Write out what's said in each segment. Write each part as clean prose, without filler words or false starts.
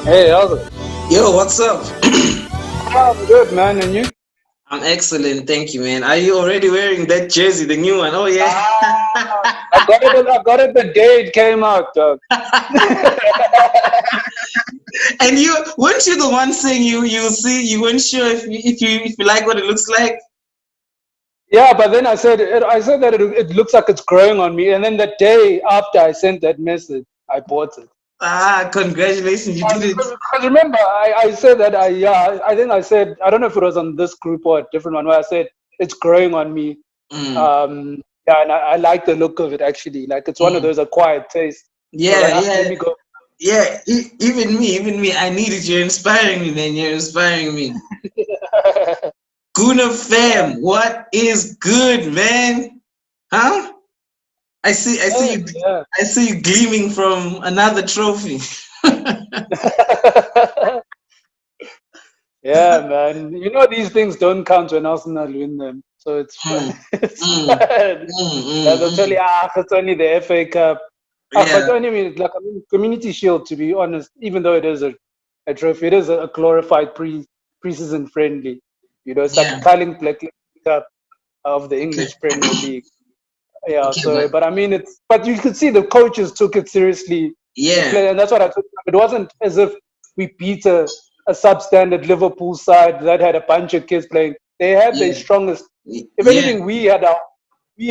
Hey, how's it? Yo, what's up? I'm good, man. And you? I'm excellent, thank you, man. Are you already wearing that jersey, the new one? Oh yeah. I got it. I got it the day it came out, dog. And you weren't you the one saying you see you weren't sure if you like what it looks like? Yeah, but then I said that it looks like it's growing on me, and then the day after I sent that message, I bought it. Ah, congratulations, you did it. Because remember, I said that I think I said I don't know if it was on this group or a different one where I said it's growing on me. Mm, Yeah, and I like the look of it actually. Like it's one of mm. those acquired tastes. So Yeah, like, let yeah, me go. yeah. Even me. I need it. You're inspiring me, man. You're inspiring me. Guna Yeah, fam, what is good, man? Huh? I see you, yeah. I see you gleaming from another trophy. Yeah, man. You know these things don't count when Arsenal win them, so it's Mm, it's mm, fine. Yeah, they'll tell you, mm. it's only the FA Cup. Yeah, But only mean like Community Shield, to be honest, even though it is a trophy, it is a glorified preseason friendly. You know, it's like a yeah. Carling Black Cup of the Okay, English Premier League. Yeah, okay, so but but I mean but you could see the coaches took it seriously. The yeah, play, and that's what I took. It wasn't as if we beat a substandard Liverpool side that had a bunch of kids playing. They had their yeah, strongest. If yeah, anything, we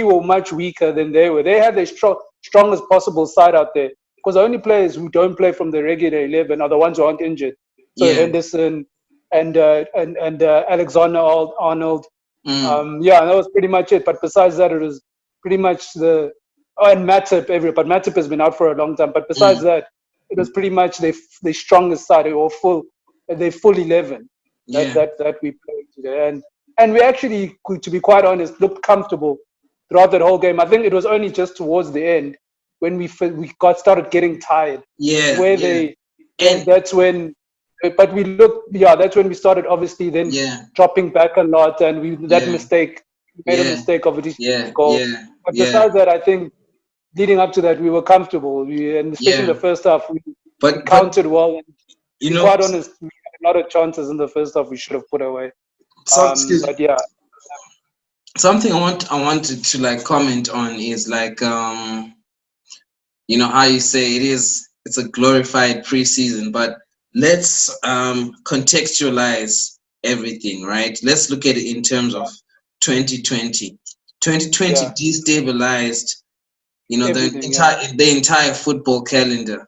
were much weaker than they were. They had their strongest possible side out there because the only players who don't play from the regular 11 are the ones who aren't injured. So yeah. Henderson and Alexander Arnold. Mm, Yeah, that was pretty much it. But besides that, it was pretty much the and Matip but Matip has been out for a long time. But besides mm, that, it was pretty much the strongest side or they full 11 that yeah, that that we played today, and we actually, to be quite honest, looked comfortable throughout that whole game. I think it was only just towards the end when we got started getting tired, yeah, where yeah. And that's when. But we looked, yeah, that's when we started obviously then yeah, dropping back a lot, and that yeah, mistake, we made a yeah, mistake of it yeah, goal. yeah, But yeah, besides that, I think leading up to that, we were comfortable. And especially in yeah. the first half, we But counted well. And to you be know, quite honest, we had a lot of chances in the first half we should have put away. excuse But yeah, something I wanted to like comment on is like you know how you say it's a glorified preseason, but let's contextualize everything, right? Let's look at it in terms of 2020. 2020 yeah, destabilized, you know, everything, yeah, the entire football calendar,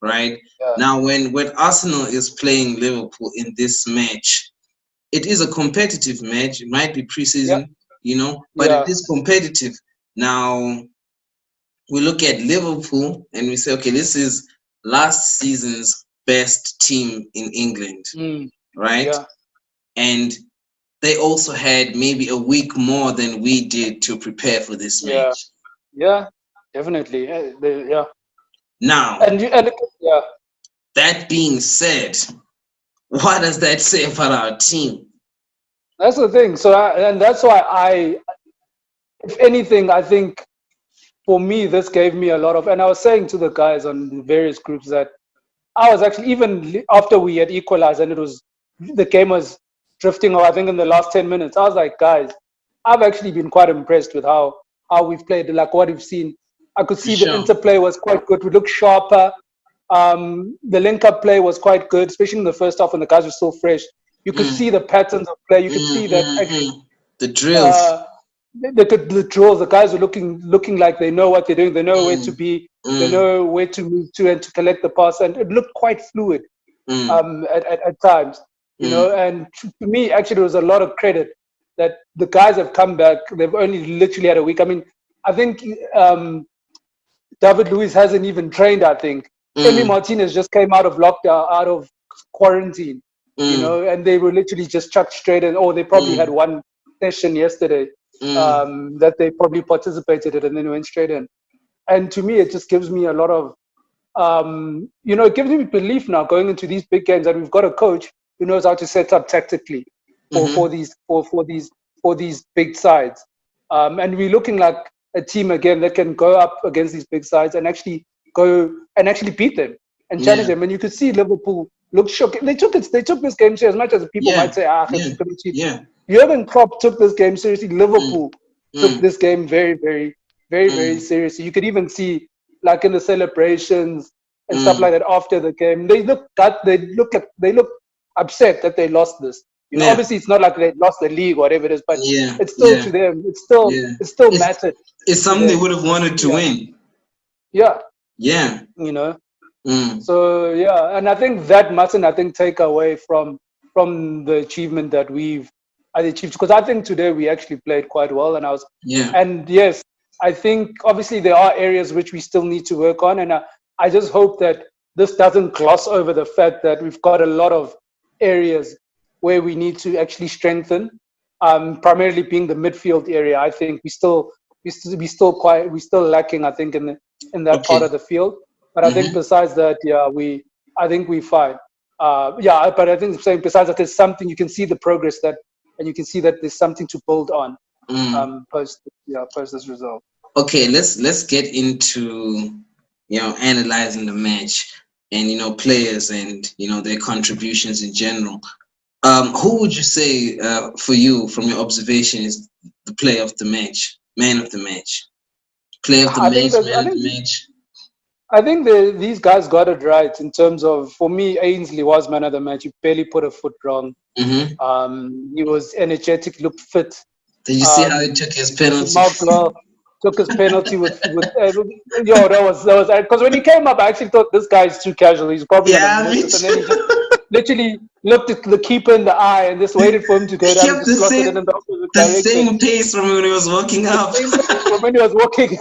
right? yeah, Now when Arsenal is playing Liverpool in this match, it is a competitive match. It might be yeah, preseason, you know, but it yeah, is competitive. Now we look at Liverpool and we say, okay, this is last season's best team in England, mm, right? yeah, And they also had maybe a week more than we did to prepare for this yeah, match. yeah, definitely, yeah, yeah. Now, And yeah, that being said, what does that say about our team? that's the thing. So and that's why if anything, I think for me, this gave me a lot of. And I was saying to the guys on the various groups that I was actually even after we had equalized and the game was drifting off. I think in the last 10 minutes, I was like, guys, I've actually been quite impressed with how we've played, like what we've seen. I could For see the sure. interplay was quite good. We looked sharper. The link-up play was quite good, especially in the first half when the guys were so fresh. You could Mm, see the patterns of play. You could see that actually mm. The drills. uh, the draws. The guys are looking like they know what they're doing. They know where to Mm, be. They mm, know where to move to and to collect the pass. And it looked quite fluid mm, at times, mm, And to me, actually, there was a lot of credit that the guys have come back. They've only literally had a week. I mean, I think David Luiz hasn't even trained. I think Emi mm, Martinez just came out of lockdown, out of quarantine, mm, and they were literally just chucked straight in. Or they probably had mm, one session yesterday mm. that they probably participated in and then went straight in. And to me, it just gives me a lot of, it gives me belief now going into these big games that we've got a coach who knows how to set up tactically for Mm-hmm. these big sides. And we're looking like a team again that can go up against these big sides and actually beat them and challenge Yeah. them. And you could see Liverpool. looked shook. They took it. They took this game serious, as much as people Yeah, might say, "Ah, it's yeah, a clean sheet." yeah. Jurgen Klopp took this game seriously. Mm, Liverpool took mm, this game very, very, very, very mm, seriously. You could even see, like in the celebrations and stuff mm. like that after the game, they look upset that they lost this. You know, Yeah, obviously it's not like they lost the league, whatever it is, but yeah, it's still yeah, to them. yeah. It still It's mattered it's to something they them. would have wanted to Yeah, win. yeah. Yeah. You know. Mm, So yeah, and I think that mustn't, I think, take away from the achievement that we've achieved, because I think today we actually played quite well, yeah. and yes, I think obviously there are areas which we still need to work on, and I just hope that this doesn't gloss over the fact that we've got a lot of areas where we need to actually strengthen, primarily being the midfield area. I think we still lacking, I think, in that part of Okay. the field. But I think Mm-hmm. besides that, yeah, I think we fine. Yeah, but I think saying besides that, there's something you can see the progress that, and you can see that there's something to build on, Mm. post this result. Okay, let's get into analyzing the match and players and their contributions in general. Who would you say for you from your observation is the player of the match, man of the match, player of the I think match, that man of the match? I think these guys got it right in terms of, for me, Ainsley was man of the match. He barely put a foot wrong. Mm-hmm. He was energetic, looked fit. Did you see how he Um, took his penalty? Mark Law took his penalty with yo, that was because when he came up, I actually thought this guy's too casual. He's probably gonna Yeah, miss me it, and then he just too. literally looked at the keeper in the eye and just waited for him to go He down and kept just slotted it in the opposite the direction. same pace from when he was walking The up, same place from when he was walking.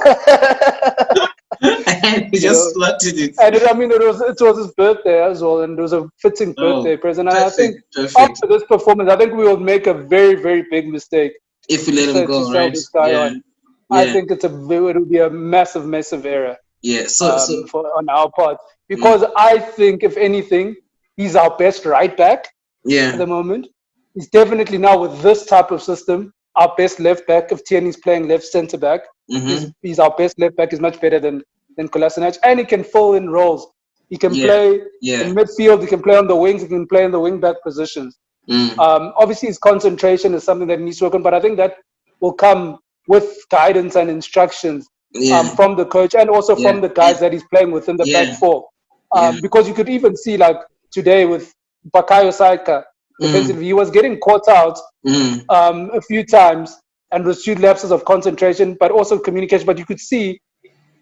and he You just know, slotted it. and I mean, it was his birthday as well, and it was a fitting birthday Oh, present. And I think perfect, perfect. after this performance, I think we will make a very, very big mistake If we let him to go, sell right? this guy Yeah, on. I yeah, think it will be a massive, massive error, yeah. So, for on our part, mm, because I think if anything, he's our best right back at yeah. the moment. He's definitely now, with this type of system, our best left back. If Tierney's playing left centre back, Mm-hmm. he's our best left back. He's much better than Kolasinac, and he can fill in roles. He can Yeah, play in yeah. midfield. He can play on the wings. He can play in the wing back positions. Mm, Obviously, his concentration is something that needs to work on, but I think that will come with guidance and instructions, yeah, from the coach and also yeah, from the yeah, guys that he's playing with in the back yeah, four. yeah. Because you could even see, like today with Bakayo Saka Mm, defensively, he was getting caught out, mm, a few times, and with few lapses of concentration, but also communication. But you could see,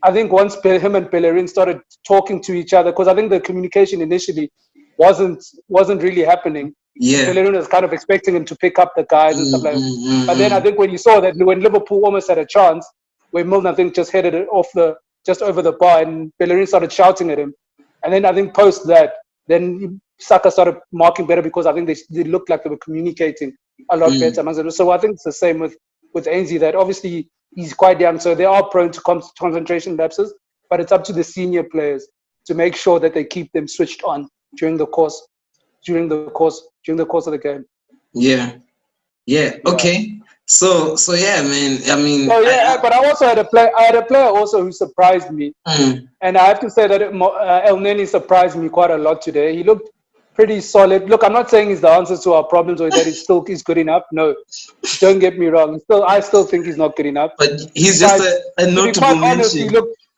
I think once him and Bellerin started talking to each other, because I think the communication initially wasn't really happening. yeah. Bellerin was kind of expecting him to pick up the guys and stuff Mm, like that. mm, mm, But then I mm. think when you saw that, when Liverpool almost had a chance, where Milner, I think, just headed it off just over the bar, and Bellerin started shouting at him. And then I think post that, then Saka started marking better, because I think they looked like they were communicating a lot better Mm. amongst them. So I think it's the same with Ainsley, that obviously he's quite young, so they are prone to concentration lapses. But it's up to the senior players to make sure that they keep them switched on during the course of the game. Yeah, yeah. Yeah. Okay. So yeah, man. I mean, So yeah, but I also had a player. I had a player also who surprised me, mm, and I have to say that El Neni surprised me quite a lot today. He looked pretty solid. Look, I'm not saying he's the answer to our problems or that he's good enough. No, don't get me wrong. I still think he's not good enough. but he's just But a to be quite notable honest, mention.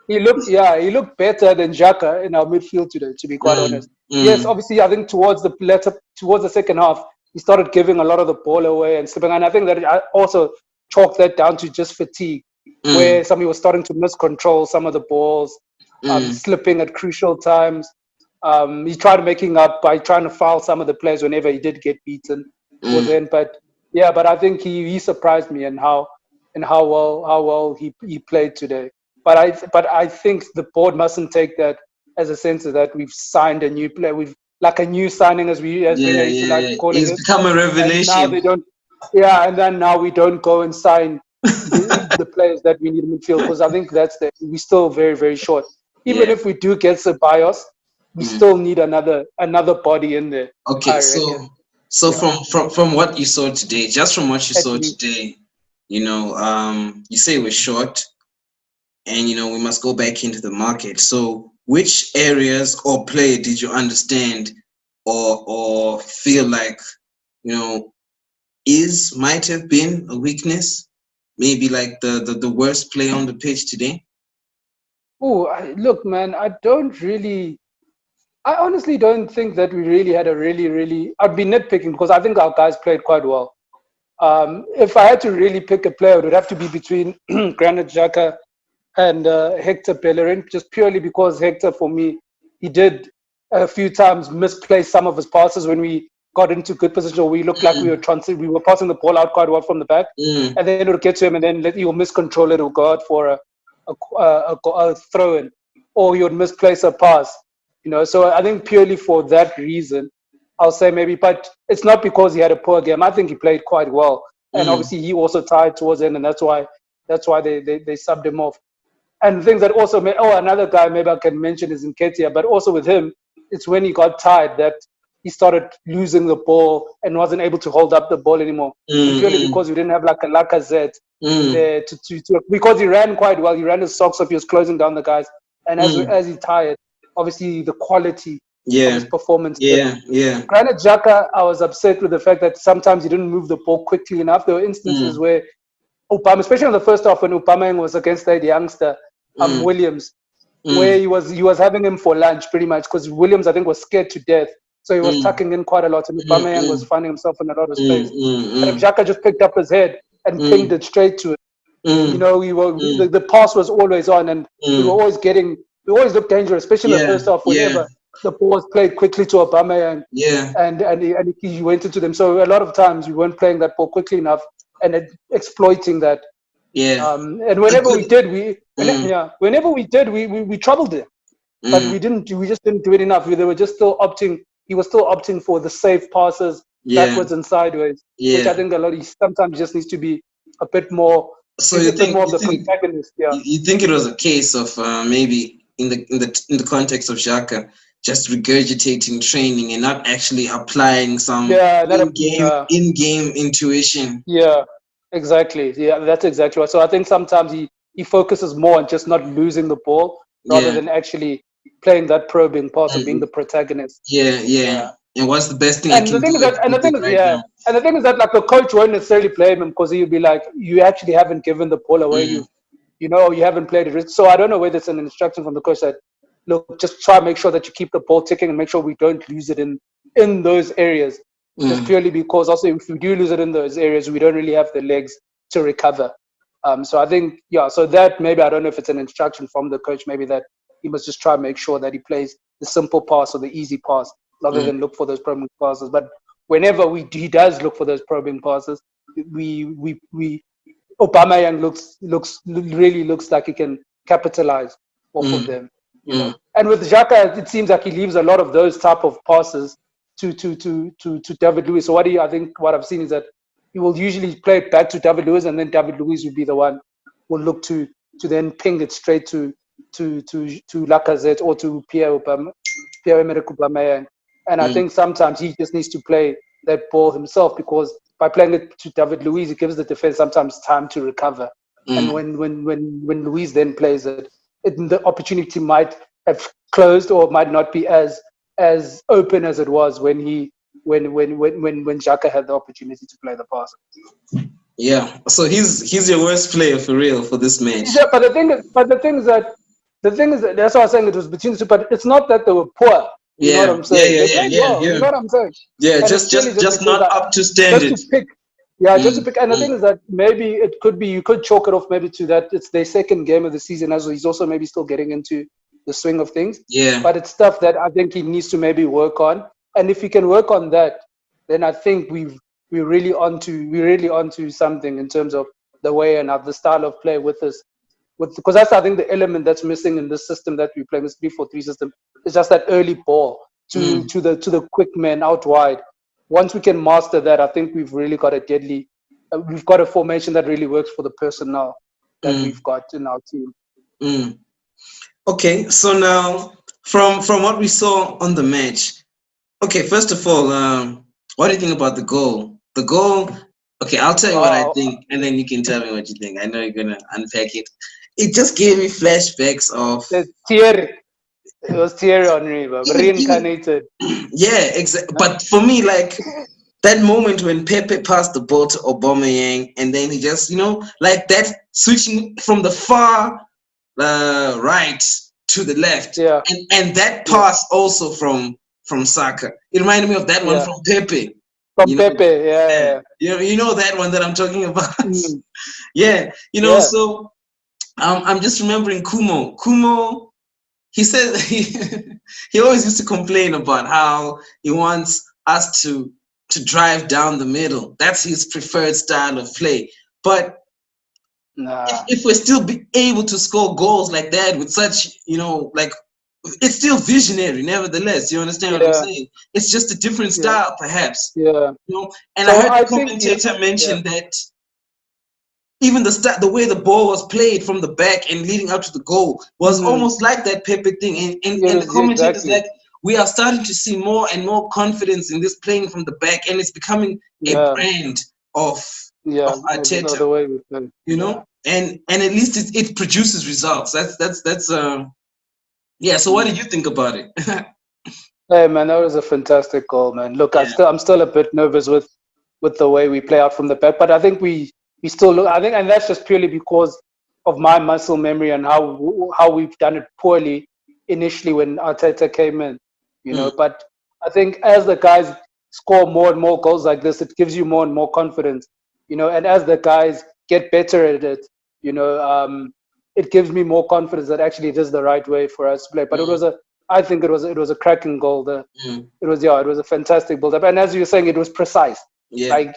he looked better than Xhaka in our midfield today. To be quite Mm, honest, yes, mm, obviously, I think towards the second half, he started giving a lot of the ball away and slipping. And I think that I also chalked that down to just fatigue, mm, where somebody was starting to miscontrol some of the balls, mm, slipping at crucial times. He tried making up by trying to foul some of the players whenever he did get beaten towards the mm. end. But yeah, but I think he surprised me, and how well he played today. But I think the board mustn't take that as a sense that we've signed a new player. We've like a new signing, as Yeah, Wenger used to yeah, like yeah. calling He's it, become a and now they revelation. don't. Yeah, and then now we don't go and sign the players that we need in midfield, because I think we still very, very short. Even Yeah. if we do get Ceballos, we Mm. still need another body in there, Okay, I so reckon. Yeah, from what you saw today, just from what you at saw least. today, you say we're short, and we must go back into the market. So, which areas or player did you understand or feel like, you know, might have been a weakness? Maybe like the worst player on the pitch today? Oh, look, man, I honestly don't think that we really had a really. I'd be nitpicking because I think our guys played quite well. If I had to really pick a player, it would have to be between Granit Xhaka and Hector Bellerin, just purely because Hector, for me, he did a few times misplace some of his passes when we got into good position, or we looked like Mm, we were passing the ball out quite well from the back, mm, and then it would get to him, and then he'll miscontrol it, or go out for a throw in, or he would misplace a pass. So I think purely for that reason, I'll say maybe, but it's not because he had a poor game. I think he played quite well, and mm, obviously he also tied towards the end, and that's why they subbed him off. And things that also made, another guy maybe I can mention is Nketiah, but also with him, it's when he got tired that he started losing the ball and wasn't able to hold up the ball anymore. And mm, purely mm, because we didn't have like a Lacazette mm, there because he ran quite well. He ran his socks off. He was closing down the guys. And mm. as he tired, obviously the quality of his Yeah, performance dipped. yeah, yeah. Granit Xhaka, I was upset with the fact that sometimes he didn't move the ball quickly enough. There were instances Mm, where especially in the first half when Upamecano was against that youngster, mm, Williams, where mm, he was having him for lunch pretty much because Williams I think was scared to death, so he was mm, tucking in quite a lot, and mm, Upamecano was mm, finding himself in a lot of mm, space. And if mm, Xhaka just picked up his head and pinged mm, it straight to it, mm, mm, the pass was always on, and mm. we always looked dangerous, especially in the Yeah, first half yeah, whenever the ball was played quickly to Upamecano yeah, and he went into them. So a lot of times we weren't playing that ball quickly enough and exploiting that. yeah. And A whenever good. we did, Mm, whenever we did, we troubled him, but mm, we just didn't do it enough. They were just still opting. He was still opting for the safe passes yeah, backwards and sideways, which I yeah. think he sometimes just needs to be a bit more, So be you a bit think more of you the think protagonist. Yeah, you think it was a case of maybe in the context of Xhaka just regurgitating training and not actually applying some yeah, not a, in game intuition. yeah, exactly. Yeah, that's exactly right. So I think sometimes he focuses more on just not losing the ball rather Yeah. than actually playing that probing pass and being Mm, the protagonist. yeah, yeah. Yeah. And what's the best thing I And the can do thing is that, and the with it thing is, right yeah, now? and the thing is that, like, the coach won't necessarily blame him because he'll be like, you actually haven't given the ball away. Mm, You haven't played it. So I don't know whether it's an instruction from the coach that, look, just try to make sure that you keep the ball ticking and make sure we don't lose it in those areas. Just mm, purely because also if we do lose it in those areas, we don't really have the legs to recover. So I think, yeah, so that maybe I don't know if it's an instruction from the coach, maybe that he must just try to make sure that he plays the simple pass or the easy pass rather mm, than look for those probing passes. But whenever he does look for those probing passes, we Aubameyang really looks like he can capitalize off of mm, them. mm, And with Xhaka, it seems like he leaves a lot of those type of passes to David Luiz. So I think what I've seen is that he will usually play it back to David Luiz, and then David Luiz will be the one who will look to then ping it straight to Lacazette or to Pierre-Emerick Aubameyang. And I mm, think sometimes he just needs to play that ball himself because by playing it to David Luiz, it gives the defense sometimes time to recover. And mm. when Luiz then plays the opportunity might have closed or might not be as open as it was when Xhaka had the opportunity to play the pass. Yeah. So he's your worst player for real for this match. Yeah, but the thing is that that's why I was saying it was between the two. But it's not that they were poor. You know what Yeah, I'm yeah, saying? yeah, They yeah, played yeah, well. You yeah. know what I'm saying? Yeah, And it's purely just just because not up to just to standard. pick. Yeah, just to Mm, pick. And the thing mm, is that maybe it could be you could chalk it off maybe to that it's their second game of the season, as well. He's also maybe still getting into the swing of things. yeah. But it's stuff that I think he needs to maybe work on. And if he can work on that, then I think we're really onto something in terms of the way and of the style of play with this. Because that's I think the element that's missing in this system that we play, this 3-4-3 system, is just that early ball to Mm, to the to the quick man out wide. Once we can master that, I think we've got a formation that really works for the personnel that mm, we've got in our team. mm. Okay, so now from what we saw on the match, okay, first of all, what do you think about the goal? The goal, okay, I'll tell you what I Wow, think, and then you can tell me what you think. I know you're gonna unpack it. It just gave me flashbacks of the Thierry. It was Thierry Henry, bro. Even Reincarnated. yeah, exactly. But for me, like that moment when Pepe passed the ball to Aubameyang, and then he just, like that switching from the far right to the left, Yeah, and that yeah, pass also from Saka. It reminded me of that one yeah. from Pepe. From You know, Pepe, yeah, yeah, yeah. you know that one that I'm talking about. Mm, Yeah, yeah. so I'm just remembering Kumo. Kumo, he said he always used to complain about how he wants us to drive down the middle. That's his preferred style of play. But Nah, if we're still be able to score goals like that with such, like it's still visionary, nevertheless. You understand what I'm yeah, saying? It's just a different yeah, style, perhaps. yeah. And I So heard the I think, yeah, commentator yeah. mention that even the way the ball was played from the back and leading up to the goal was Mm, almost like that Pepe thing. And the yes, commentator's exactly. like, we are starting to see more and more confidence in this playing from the back, and it's becoming a Yeah, brand of yeah. Arteta. The way we play. Yeah. And at least it produces results. That's yeah. So what Mm. did you think about it? Hey man, that was a fantastic goal, man. Look, Yeah. I'm still a bit nervous with the way we play out from the back, but I think we still look. I think, and that's just purely because of my muscle memory and how we've done it poorly initially when Arteta came in, Mm, But I think as the guys score more and more goals like this, it gives you more and more confidence, And as the guys get better at it, it gives me more confidence that actually it is the right way for us to play. But mm, I think it was a cracking goal. mm. It was a fantastic build up, and as you were saying, it was precise. Yeah. Like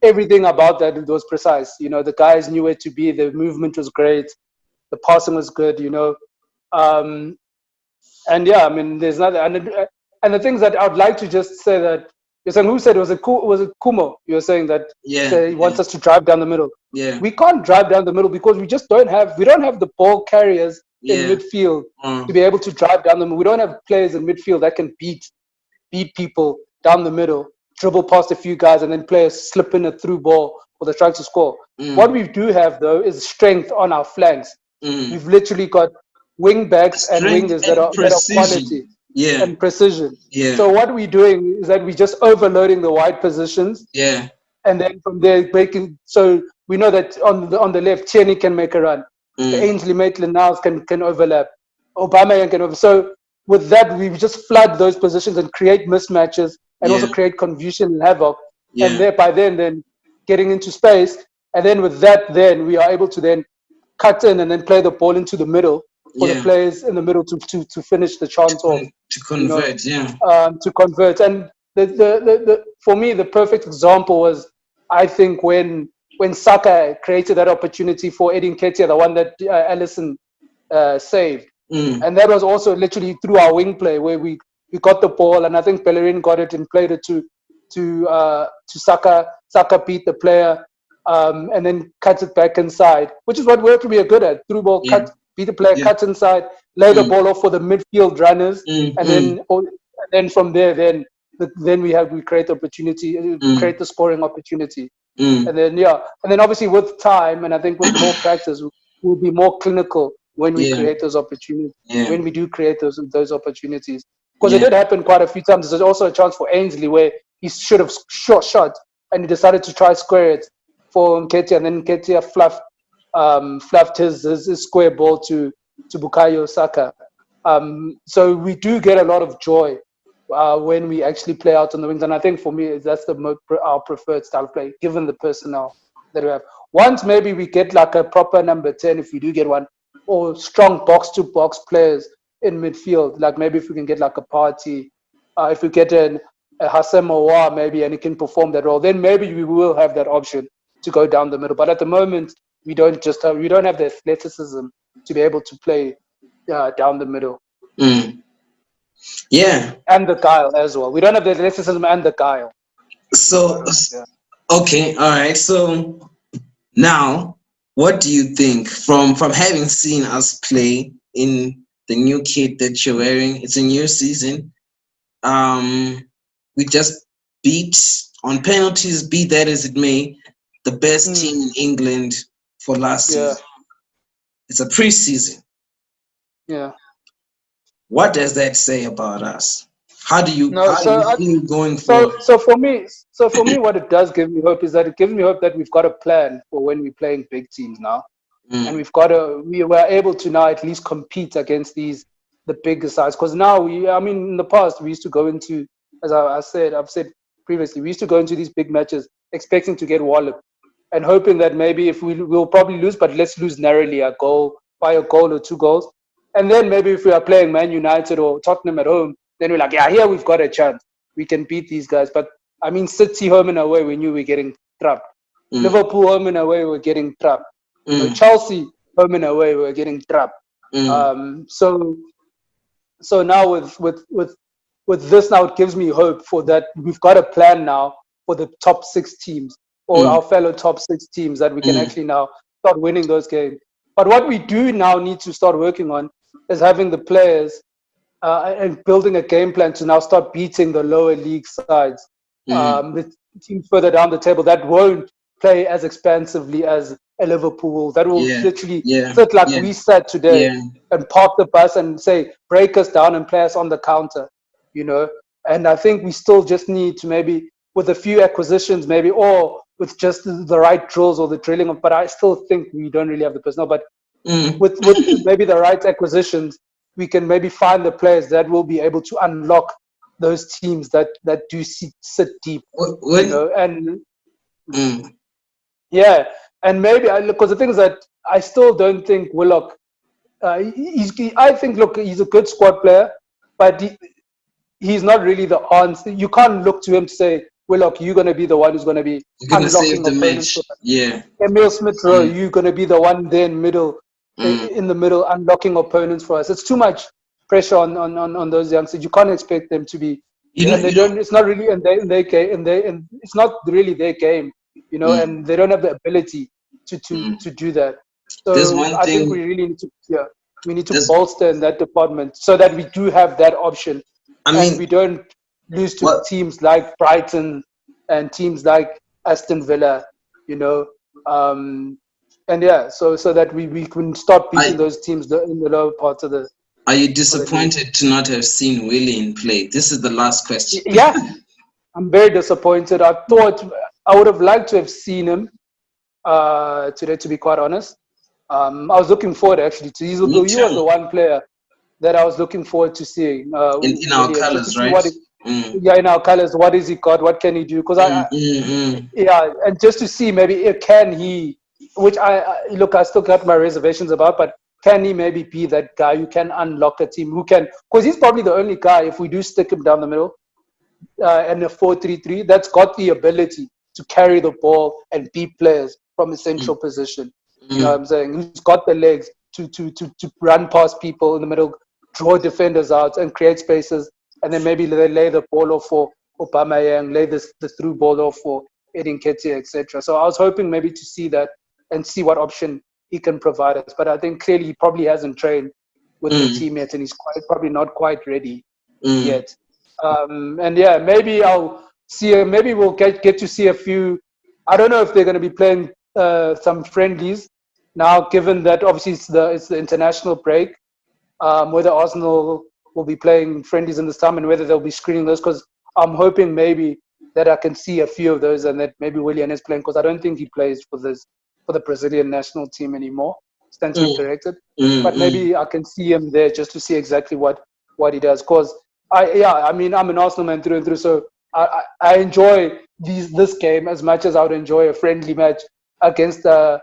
everything about that, it was precise. The guys knew where to be. The movement was great. The passing was good. Um, and yeah, I mean, there's nothing. And the things that I'd like to just say that you're saying, who said it was it Kumo? You're saying that Yeah. say he Yeah. wants us to drive down the middle. Yeah. We can't drive down the middle because we don't have the ball carriers in Yeah. midfield to Mm, be able to drive down the middle. We don't have players in midfield that can beat people down the middle, dribble past a few guys, and then play a slip in a through ball for the strike to score. What mm, we do have though is strength on our flanks. mm. We've literally got wing backs and Strength wingers and that are precision. quality Yeah. and precision. Yeah. So what we're doing is that we're just overloading the wide positions, Yeah. and then from there making. So we know that on the left, Tierney can make a run. The Mm, Ainsley Maitland-Niles can overlap. Obama can over. So with that, we just flood those positions and create mismatches and also yeah. create confusion and havoc. And Yeah. there, by then getting into space, and then with that, then we are able to then cut in and then play the ball into the middle for the Yeah. players in the middle to finish the chance off, To you know, convert. Yeah. to convert. And for me, the perfect example was, I think, when Saka created that opportunity for Edin Ketia, the one that Allison saved. Mm, And that was also literally through our wing play where we got the ball, and I think Bellerin got it and played it to Saka. Saka beat the player, and then cut it back inside, which is what we are good at. Through ball, yeah. beat the player, Yeah. cut inside, lay the Mm, ball off for the midfield runners, mm, and mm, then from there, then we create opportunity, mm, create the scoring opportunity. mm. And then yeah, and then obviously with time and I think with more practice, we'll be more clinical when we Yeah. create those opportunities. Yeah. When we do create those opportunities, because it Yeah. did happen quite a few times. There's also a chance for Ainsley where he should have shot and he decided to try square it for Nketiah, and then Nketiah fluffed his square ball to Bukayo Saka. So we do get a lot of joy when we actually play out on the wings. And I think for me, that's our preferred style of play, given the personnel that we have. Once maybe we get like a proper number 10, if we do get one, or strong box to box players in midfield, like maybe if we can get like a party, if we get a Hassem Aouar maybe and he can perform that role, then maybe we will have that option to go down the middle. But at the moment, we don't have the athleticism to be able to play down the middle. Mm. Yeah. And the guile as well. We don't have the athleticism and the guile. So, Yeah. okay. All right. So now, what do you think from having seen us play in the new kit that you're wearing? It's a new season. Um, we just beat on penalties, be that as it may, the best Mm, team in England for last yeah. season. It's a preseason. Yeah. what does that say about us? How do you No, feel going so forward? for me, what it does give me hope is that it gives me hope that we've got a plan for when we're playing big teams now, and Mm, we were able to now at least compete against the bigger sides. Because now I mean, in the past we used to go into, as I've said previously, we used to go into these big matches expecting to get walloped and hoping that maybe if we'll probably lose, but let's lose narrowly, by a goal or 2 goals, and then maybe if we are playing Man United or Tottenham at home, then we're like, yeah, here we've got a chance, we can beat these guys. But I mean, City home and away, we knew we were getting trapped. mm, Liverpool home and away, we're getting trapped. mm, Chelsea home and away, we're getting trapped. mm, So now with this now, it gives me hope for that we've got a plan now for the top 6 teams or mm, our fellow top 6 teams, that we can mm, actually now start winning those games. But what we do now need to start working on is having the players and building a game plan to now start beating the lower league sides, mm. the teams further down the table that won't play as expansively as a Liverpool, that will Yeah, literally yeah, sit like yeah, we sat today yeah. and park the bus and say, break us down and play us on the counter, you know. And I think we still just need to maybe, with a few acquisitions, maybe, or with just the right drills or the drilling of, but I still think we don't really have the personnel. But Mm. with maybe the right acquisitions, we can maybe find the players that will be able to unlock those teams that do sit deep, you When know. And mm, yeah, and maybe because the thing is that I still don't think Willock. I think, look, he's a good squad player, but he's not really the answer. You can't look to him to say, Willock, you're going to be the one who's going to be you're gonna save unlocking the opponents for match, us. yeah. Emil Smith Rowe, Mm, you're going to be the one there mm. in the middle, unlocking opponents for us. It's too much pressure on those youngsters. You can't expect them to be, and they You know. don't. It's not really in their game, and it's not really their game, you know, Mm, and they don't have the ability mm. to do that. There's So one I think we thing. really need to, yeah, we need to There's. bolster in that department so that we do have that option, I and mean, we don't lose to what? teams like Brighton and teams like Aston Villa, you know. Um, and yeah, so that we can start beating I those teams in the lower parts of Are you the league. disappointed to not have seen Willie in play? This is the last question. Yeah, I'm very disappointed. I thought I would have liked to have seen him today, to be quite honest. I was looking forward actually to. Me He was too. the one player that I was looking forward to seeing, In our Willian, just to colors, see right? what, Mm, yeah, in our colors, what is he got, what can he do? Because mm, mm, mm, yeah, and just to see maybe can he, which I still got my reservations about, but can he maybe be that guy who can unlock a team, who can, because he's probably the only guy, if we do stick him down the middle and a 4-3-3, that's got the ability to carry the ball and beat players from a mm, central position. You know what mm, I'm saying? Who's got the legs to run past people in the middle, draw defenders out and create spaces, and then maybe they lay the ball off for Aubameyang, lay the through ball off for Edin Ketia, etc. So I was hoping maybe to see that and see what option he can provide us. But I think clearly he probably hasn't trained with the mm, team yet, and he's probably not quite ready mm. yet. And yeah, maybe I'll see. Maybe we'll get to see a few. I don't know if they're going to be playing some friendlies now, given that obviously it's the international break. Whether Arsenal will be playing friendlies in this time and whether they'll be screening those, because I'm hoping maybe that I can see a few of those and that maybe Willian is playing, because I don't think he plays for the Brazilian national team anymore. Stands to be Mm, corrected, mm, but mm, maybe I can see him there just to see exactly what he does. Because I mean, I'm an Arsenal man through and through, so I enjoy this game as much as I would enjoy a friendly match against a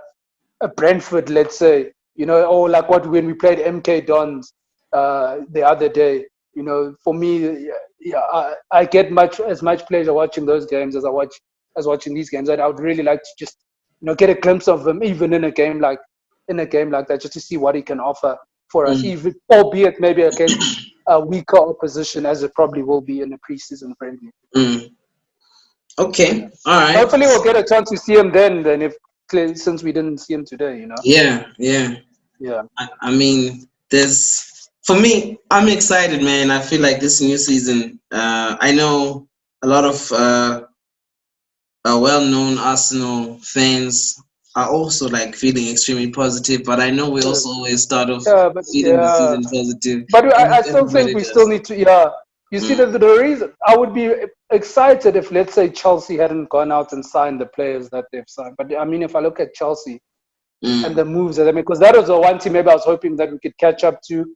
Brentford, let's say, you know, or like what when we played MK Dons the other day. You know, for me, yeah, I get as much pleasure watching those games as watching these games. And I would really like to just, you know, get a glimpse of him even in a game like that, just to see what he can offer for us, mm, even albeit maybe against a weaker opposition, as it probably will be in a preseason friendly. mm. Yeah. Okay, all right. Hopefully, we'll get a chance to see him then. Then, if since we didn't see him today, you know. Yeah, yeah. Yeah. I mean, there's for me. I'm excited, man. I feel like this new season. I know a lot of well-known Arsenal fans are also like feeling extremely positive, but I know we also always start off Yeah, but feeling the yeah. season positive. But I still think Everybody we still does. need to. Yeah, you see Mm, the reason I would be excited if, let's say, Chelsea hadn't gone out and signed the players that they've signed. But I mean, if I look at Chelsea and mm, the moves that they made, because that was the one team maybe I was hoping that we could catch up to,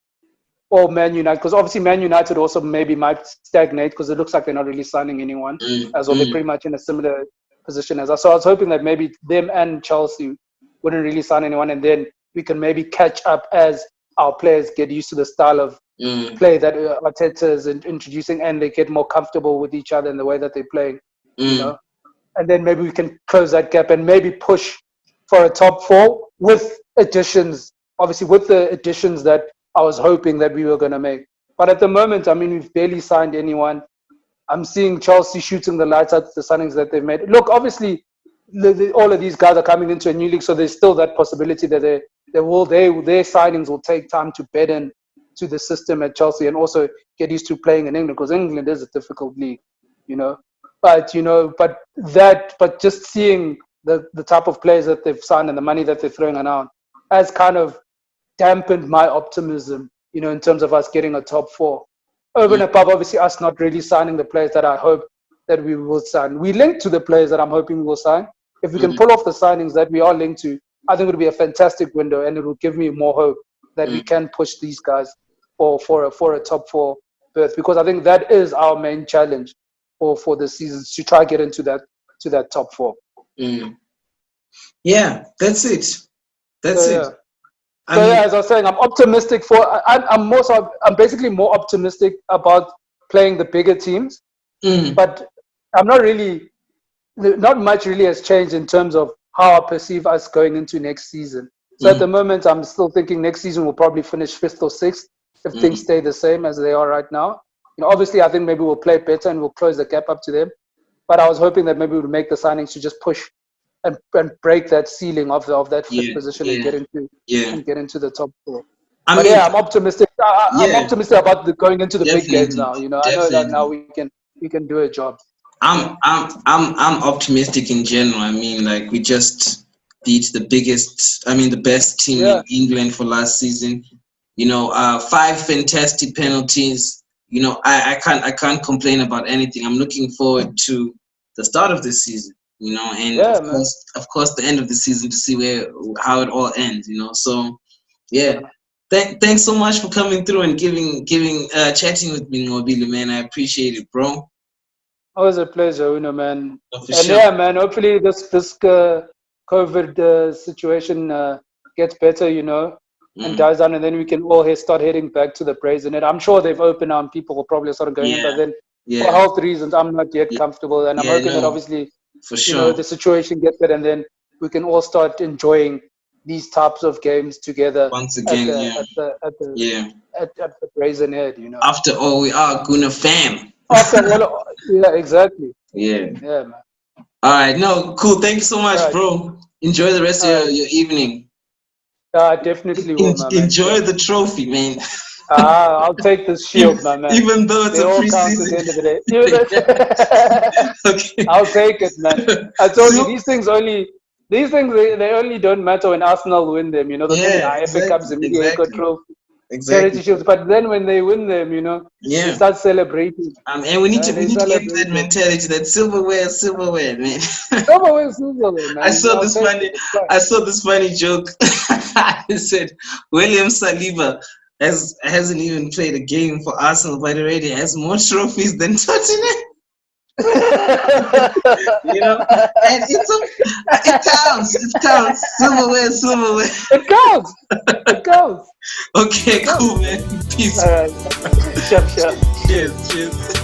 or Man United, because obviously Man United also maybe might stagnate because it looks like they're not really signing anyone mm, as well. They're mm, pretty much in a similar position as us. So I was hoping that maybe them and Chelsea wouldn't really sign anyone, and then we can maybe catch up as our players get used to the style of mm, play that Arteta is introducing, and they get more comfortable with each other in the way that they're playing, you mm, know. And then maybe we can close that gap and maybe push for a top four with additions. Obviously, with the additions that I was hoping that we were going to make. But at the moment, I mean, we've barely signed anyone. I'm seeing Chelsea shooting the lights out the signings that they've made. Look, obviously, all of these guys are coming into a new league, so there's still that possibility that their signings will take time to bed in to the system at Chelsea and also get used to playing in England, because England is a difficult league, you know. But just seeing the type of players that they've signed and the money that they're throwing around has kind of dampened my optimism, in terms of us getting a top four. Over and mm, above, obviously, us not really signing the players that I hope that we will sign. We linked to the players that I'm hoping we will sign. If we can mm, pull off the signings that we are linked to, I think it will be a fantastic window, and it will give me more hope that we mm, can push these guys for a top four berth, because I think that is our main challenge for the season, to try to get into that top four. mm. Yeah, that's it. So That's it. yeah. I So yeah, mean, as I was saying, I'm optimistic I'm basically more optimistic about playing the bigger teams, mm, but I'm not much really has changed in terms of how I perceive us going into next season. So at mm, the moment, I'm still thinking next season we'll probably finish fifth or sixth if things mm, stay the same as they are right now. Obviously, I think maybe we'll play better and we'll close the gap up to them. But I was hoping that maybe we'll make the signings to just push and break that ceiling of that fifth yeah, position and yeah, yeah. get into the top four. I But mean, yeah, I'm optimistic. I'm yeah, optimistic about going into the big games definitely, now. I know that now definitely. we can do a job. Yeah. I'm optimistic in general. I mean, like we just beat the best team Yeah. in England for last season. 5 fantastic penalties. I can't complain about anything. I'm looking forward to the start of this season. And Yeah, man. of course, the end of the season to see how it all ends. So yeah. Yeah. Thanks so much for coming through and giving chatting with me, Nqobile, man. I appreciate it, bro. Always a pleasure, man. For And sure. yeah, man. Hopefully this COVID situation gets better, and Mm. dies down, and then we can all start heading back to the praise in it. I'm sure they've opened now, and people will probably start going in, but Yeah, then for yeah, health reasons, I'm not yet yeah, comfortable, and I'm yeah. hoping that No, obviously, for sure. the situation gets better, and then we can all start enjoying these types of games together Once at again, the yeah, at the at the yeah. at the brazen head. After all, we are Guna fam. After all, yeah, exactly. Yeah. Yeah, man. All right. No, cool. Thank you so All much, right, bro. Enjoy the rest of all your, right. your evening. I definitely will, my man. Enjoy Sure. the trophy, man. I'll take this even, shield, my man. even though it's They a all count at the preseason. end of the day. Okay. I'll take it, man. I told you So these things they only don't matter when Arsenal win them. The things yeah, like FA Cups, exactly, the Media Echo exactly, Trophy, exactly. Charity Shields. But then when they win them, they Yeah. start celebrating. And we need to They get to that celebrate them. mentality that silverware, man. Come away, Silver, I man. saw I'll this take it. funny It's fine. I saw this funny joke. It said William Saliba hasn't even played a game for Arsenal, but already has more trophies than Tottenham. And it counts. It counts. Silverware. It counts. It counts. Okay, It counts. cool, man. Peace. All right. Sure, sure. Cheers.